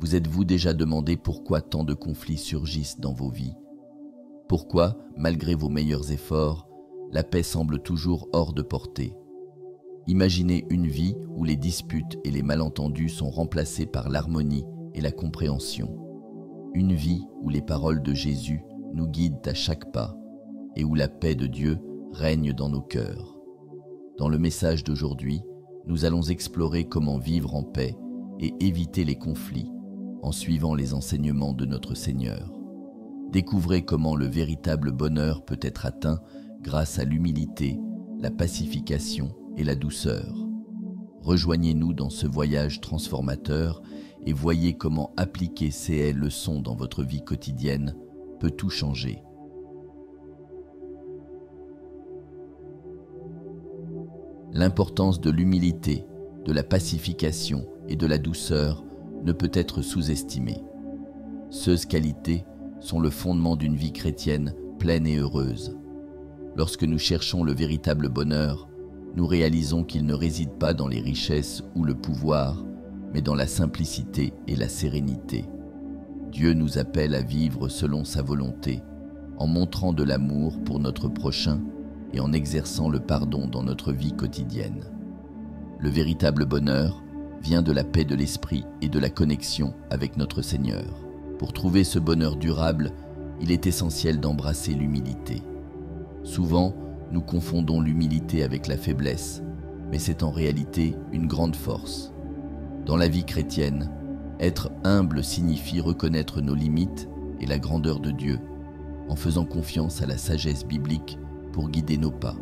Vous êtes-vous déjà demandé pourquoi tant de conflits surgissent dans vos vies? Pourquoi, malgré vos meilleurs efforts, la paix semble toujours hors de portée? Imaginez une vie où les disputes et les malentendus sont remplacés par l'harmonie et la compréhension. Une vie où les paroles de Jésus nous guident à chaque pas et où la paix de Dieu règne dans nos cœurs. Dans le message d'aujourd'hui, nous allons explorer comment vivre en paix et éviter les conflits en suivant les enseignements de notre Seigneur. Découvrez comment le véritable bonheur peut être atteint grâce à l'humilité, la pacification et la douceur. Rejoignez-nous dans ce voyage transformateur et voyez comment appliquer ces leçons dans votre vie quotidienne peut tout changer. L'importance de l'humilité, de la pacification et de la douceur ne peut être sous-estimée. Ces qualités sont le fondement d'une vie chrétienne pleine et heureuse. Lorsque nous cherchons le véritable bonheur, nous réalisons qu'il ne réside pas dans les richesses ou le pouvoir, mais dans la simplicité et la sérénité. Dieu nous appelle à vivre selon sa volonté, en montrant de l'amour pour notre prochain et en exerçant le pardon dans notre vie quotidienne. Le véritable bonheur vient de la paix de l'esprit et de la connexion avec notre Seigneur. Pour trouver ce bonheur durable, il est essentiel d'embrasser l'humilité. Souvent, nous confondons l'humilité avec la faiblesse, mais c'est en réalité une grande force. Dans la vie chrétienne, être humble signifie reconnaître nos limites et la grandeur de Dieu, en faisant confiance à la sagesse biblique pour guider nos pas.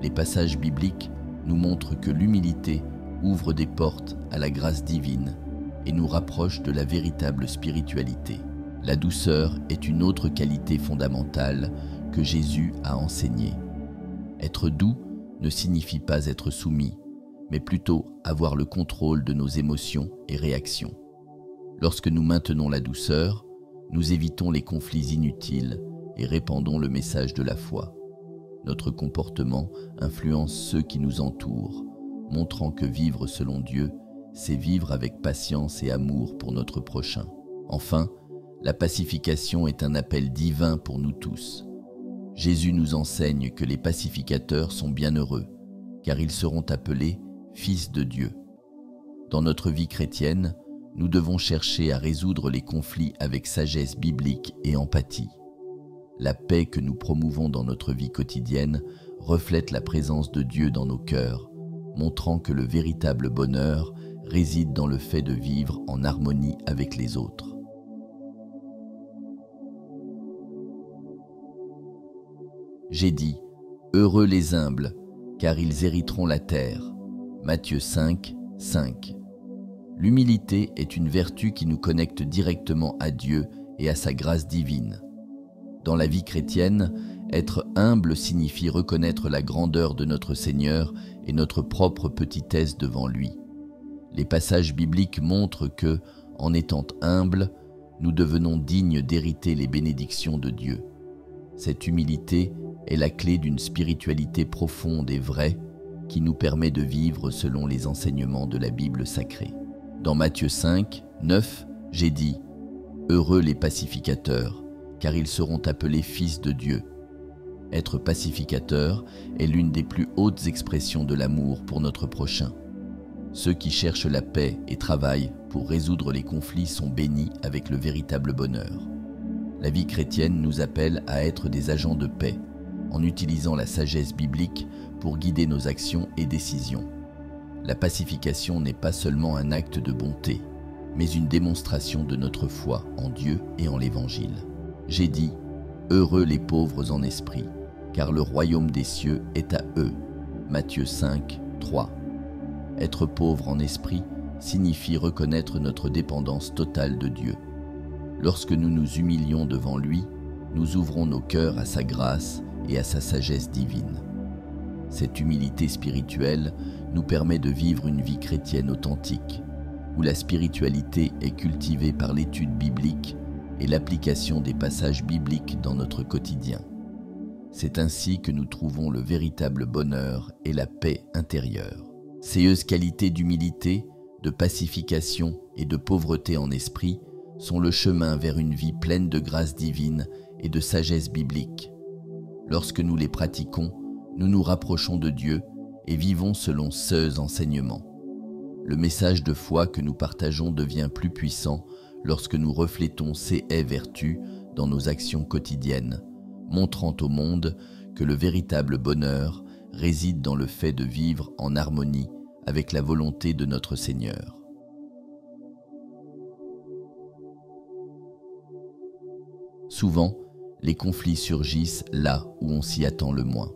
Les passages bibliques nous montrent que l'humilité ouvre des portes à la grâce divine et nous rapproche de la véritable spiritualité. La douceur est une autre qualité fondamentale que Jésus a enseignée. Être doux ne signifie pas être soumis, mais plutôt avoir le contrôle de nos émotions et réactions. Lorsque nous maintenons la douceur, nous évitons les conflits inutiles et répandons le message de la foi. Notre comportement influence ceux qui nous entourent, montrant que vivre selon Dieu, c'est vivre avec patience et amour pour notre prochain. Enfin, la pacification est un appel divin pour nous tous. Jésus nous enseigne que les pacificateurs sont bienheureux, car ils seront appelés fils de Dieu. Dans notre vie chrétienne, nous devons chercher à résoudre les conflits avec sagesse biblique et empathie. La paix que nous promouvons dans notre vie quotidienne reflète la présence de Dieu dans nos cœurs, montrant que le véritable bonheur réside dans le fait de vivre en harmonie avec les autres. J'ai dit, heureux les humbles, car ils hériteront la terre. Matthieu 5, 5. L'humilité est une vertu qui nous connecte directement à Dieu et à sa grâce divine. Dans la vie chrétienne, être humble signifie reconnaître la grandeur de notre Seigneur et notre propre petitesse devant lui. Les passages bibliques montrent que, en étant humbles, nous devenons dignes d'hériter les bénédictions de Dieu. Cette humilité est la clé d'une spiritualité profonde et vraie qui nous permet de vivre selon les enseignements de la Bible sacrée. Dans Matthieu 5, 9, j'ai dit « Heureux les pacificateurs, car ils seront appelés fils de Dieu. » Être pacificateur est l'une des plus hautes expressions de l'amour pour notre prochain. Ceux qui cherchent la paix et travaillent pour résoudre les conflits sont bénis avec le véritable bonheur. La vie chrétienne nous appelle à être des agents de paix, en utilisant la sagesse biblique pour guider nos actions et décisions. La pacification n'est pas seulement un acte de bonté, mais une démonstration de notre foi en Dieu et en l'Évangile. J'ai dit, heureux les pauvres en esprit, car le royaume des cieux est à eux. Matthieu 5, 3. Être pauvre en esprit signifie reconnaître notre dépendance totale de Dieu. Lorsque nous nous humilions devant lui, nous ouvrons nos cœurs à sa grâce et à sa sagesse divine. Cette humilité spirituelle nous permet de vivre une vie chrétienne authentique, où la spiritualité est cultivée par l'étude biblique et l'application des passages bibliques dans notre quotidien. C'est ainsi que nous trouvons le véritable bonheur et la paix intérieure. Ces qualités d'humilité, de pacification et de pauvreté en esprit sont le chemin vers une vie pleine de grâce divine et de sagesse biblique. Lorsque nous les pratiquons, nous nous rapprochons de Dieu et vivons selon ces enseignements. Le message de foi que nous partageons devient plus puissant lorsque nous reflétons ces vertus dans nos actions quotidiennes, montrant au monde que le véritable bonheur réside dans le fait de vivre en harmonie avec la volonté de notre Seigneur. Souvent, les conflits surgissent là où on s'y attend le moins.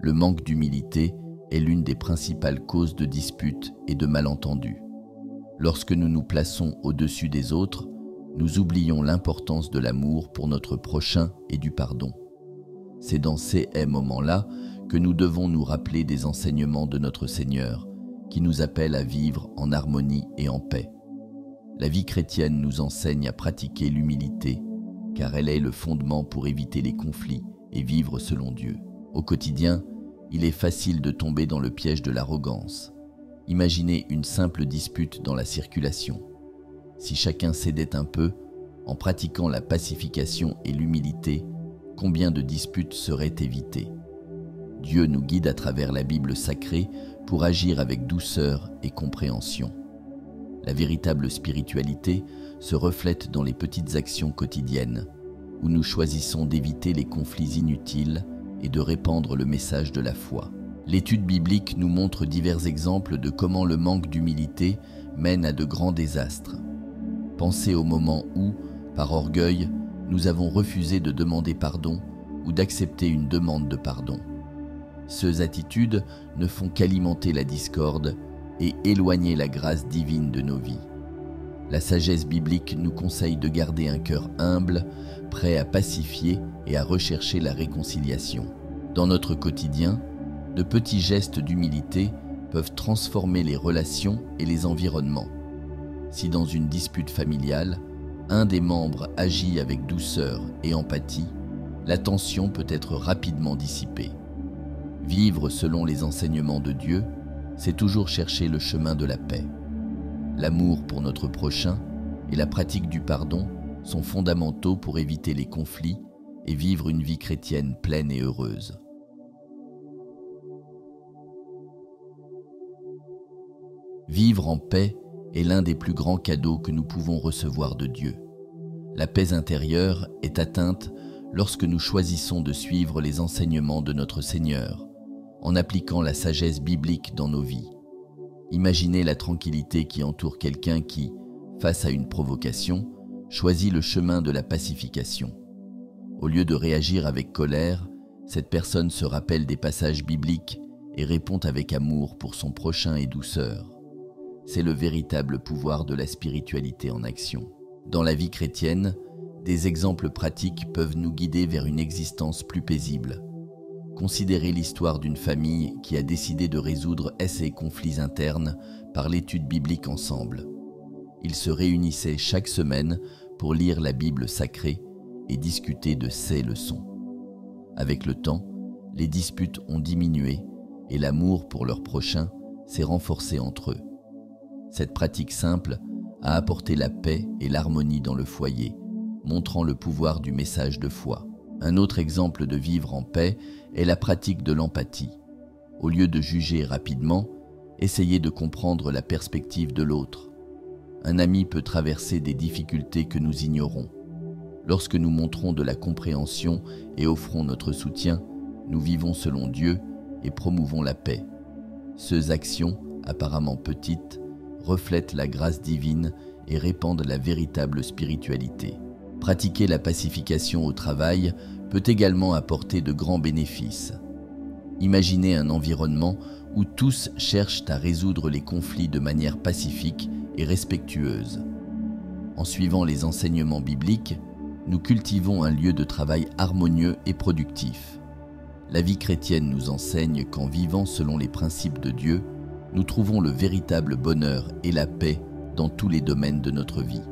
Le manque d'humilité est l'une des principales causes de disputes et de malentendus. Lorsque nous nous plaçons au-dessus des autres, nous oublions l'importance de l'amour pour notre prochain et du pardon. C'est dans ces moments-là que nous devons nous rappeler des enseignements de notre Seigneur, qui nous appelle à vivre en harmonie et en paix. La vie chrétienne nous enseigne à pratiquer l'humilité, car elle est le fondement pour éviter les conflits et vivre selon Dieu. Au quotidien, il est facile de tomber dans le piège de l'arrogance. Imaginez une simple dispute dans la circulation. Si chacun cédait un peu, en pratiquant la pacification et l'humilité, combien de disputes seraient évitées? Dieu nous guide à travers la Bible sacrée pour agir avec douceur et compréhension. La véritable spiritualité se reflète dans les petites actions quotidiennes, où nous choisissons d'éviter les conflits inutiles et de répandre le message de la foi. L'étude biblique nous montre divers exemples de comment le manque d'humilité mène à de grands désastres. Pensez au moment où, par orgueil, nous avons refusé de demander pardon ou d'accepter une demande de pardon. Ces attitudes ne font qu'alimenter la discorde et éloigner la grâce divine de nos vies. La sagesse biblique nous conseille de garder un cœur humble, prêt à pacifier et à rechercher la réconciliation. Dans notre quotidien, de petits gestes d'humilité peuvent transformer les relations et les environnements. Si dans une dispute familiale, un des membres agit avec douceur et empathie, la tension peut être rapidement dissipée. Vivre selon les enseignements de Dieu, c'est toujours chercher le chemin de la paix. L'amour pour notre prochain et la pratique du pardon sont fondamentaux pour éviter les conflits et vivre une vie chrétienne pleine et heureuse. Vivre en paix est l'un des plus grands cadeaux que nous pouvons recevoir de Dieu. La paix intérieure est atteinte lorsque nous choisissons de suivre les enseignements de notre Seigneur, en appliquant la sagesse biblique dans nos vies. Imaginez la tranquillité qui entoure quelqu'un qui, face à une provocation, choisit le chemin de la pacification. Au lieu de réagir avec colère, cette personne se rappelle des passages bibliques et répond avec amour pour son prochain et douceur. C'est le véritable pouvoir de la spiritualité en action. Dans la vie chrétienne, des exemples pratiques peuvent nous guider vers une existence plus paisible. Considérez l'histoire d'une famille qui a décidé de résoudre ses conflits internes par l'étude biblique ensemble. Ils se réunissaient chaque semaine pour lire la Bible sacrée et discuter de ces leçons. Avec le temps, les disputes ont diminué et l'amour pour leur prochain s'est renforcé entre eux. Cette pratique simple a apporté la paix et l'harmonie dans le foyer, montrant le pouvoir du message de foi. Un autre exemple de vivre en paix est la pratique de l'empathie. Au lieu de juger rapidement, essayez de comprendre la perspective de l'autre. Un ami peut traverser des difficultés que nous ignorons. Lorsque nous montrons de la compréhension et offrons notre soutien, nous vivons selon Dieu et promouvons la paix. Ces actions, apparemment petites, reflètent la grâce divine et répandent la véritable spiritualité. Pratiquer la pacification au travail peut également apporter de grands bénéfices. Imaginez un environnement où tous cherchent à résoudre les conflits de manière pacifique et respectueuse. En suivant les enseignements bibliques, nous cultivons un lieu de travail harmonieux et productif. La vie chrétienne nous enseigne qu'en vivant selon les principes de Dieu, nous trouvons le véritable bonheur et la paix dans tous les domaines de notre vie.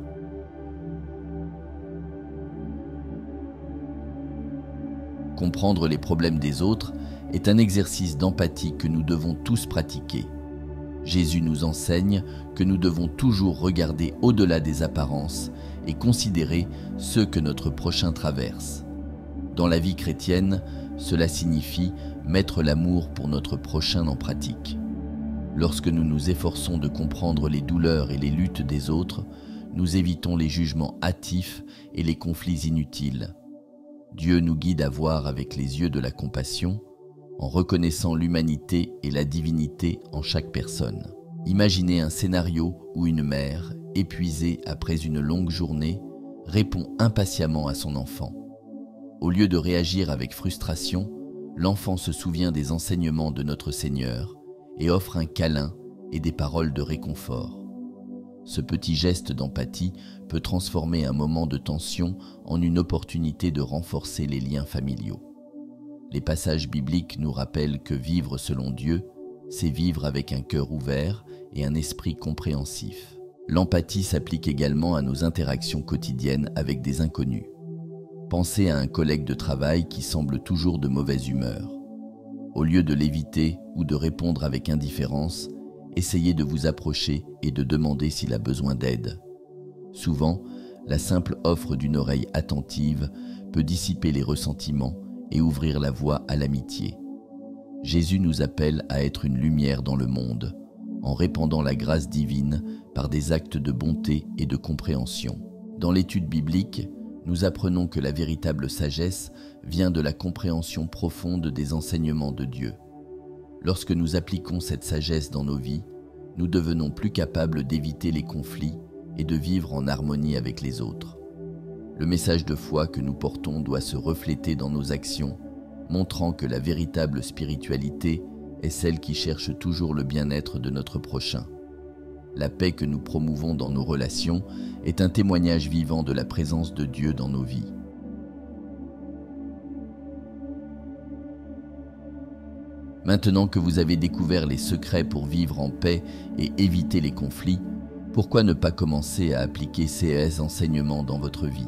Comprendre les problèmes des autres est un exercice d'empathie que nous devons tous pratiquer. Jésus nous enseigne que nous devons toujours regarder au-delà des apparences et considérer ceux que notre prochain traverse. Dans la vie chrétienne, cela signifie mettre l'amour pour notre prochain en pratique. Lorsque nous nous efforçons de comprendre les douleurs et les luttes des autres, nous évitons les jugements hâtifs et les conflits inutiles. Dieu nous guide à voir avec les yeux de la compassion, en reconnaissant l'humanité et la divinité en chaque personne. Imaginez un scénario où une mère, épuisée après une longue journée, répond impatiemment à son enfant. Au lieu de réagir avec frustration, l'enfant se souvient des enseignements de notre Seigneur et offre un câlin et des paroles de réconfort. Ce petit geste d'empathie peut transformer un moment de tension en une opportunité de renforcer les liens familiaux. Les passages bibliques nous rappellent que vivre selon Dieu, c'est vivre avec un cœur ouvert et un esprit compréhensif. L'empathie s'applique également à nos interactions quotidiennes avec des inconnus. Pensez à un collègue de travail qui semble toujours de mauvaise humeur. Au lieu de l'éviter ou de répondre avec indifférence, essayez de vous approcher et de demander s'il a besoin d'aide. Souvent, la simple offre d'une oreille attentive peut dissiper les ressentiments et ouvrir la voie à l'amitié. Jésus nous appelle à être une lumière dans le monde, en répandant la grâce divine par des actes de bonté et de compréhension. Dans l'étude biblique, nous apprenons que la véritable sagesse vient de la compréhension profonde des enseignements de Dieu. Lorsque nous appliquons cette sagesse dans nos vies, nous devenons plus capables d'éviter les conflits et de vivre en harmonie avec les autres. Le message de foi que nous portons doit se refléter dans nos actions, montrant que la véritable spiritualité est celle qui cherche toujours le bien-être de notre prochain. La paix que nous promouvons dans nos relations est un témoignage vivant de la présence de Dieu dans nos vies. Maintenant que vous avez découvert les secrets pour vivre en paix et éviter les conflits, pourquoi ne pas commencer à appliquer ces enseignements dans votre vie?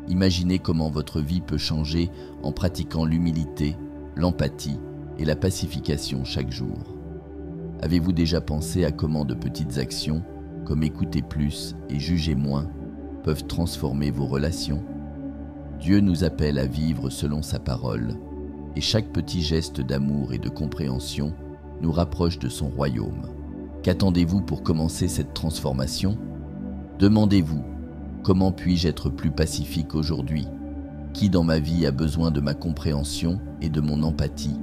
Imaginez comment votre vie peut changer en pratiquant l'humilité, l'empathie et la pacification chaque jour. Avez-vous déjà pensé à comment de petites actions, comme écouter plus et juger moins, peuvent transformer vos relations? Dieu nous appelle à vivre selon sa parole, et chaque petit geste d'amour et de compréhension nous rapproche de son royaume. Qu'attendez-vous pour commencer cette transformation? Demandez-vous, comment puis-je être plus pacifique aujourd'hui? Qui dans ma vie a besoin de ma compréhension et de mon empathie?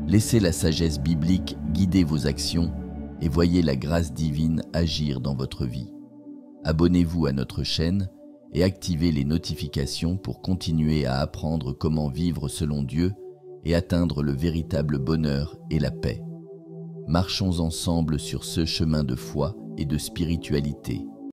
Laissez la sagesse biblique guider vos actions et voyez la grâce divine agir dans votre vie. Abonnez-vous à notre chaîne et activez les notifications pour continuer à apprendre comment vivre selon Dieu et atteindre le véritable bonheur et la paix. Marchons ensemble sur ce chemin de foi et de spiritualité.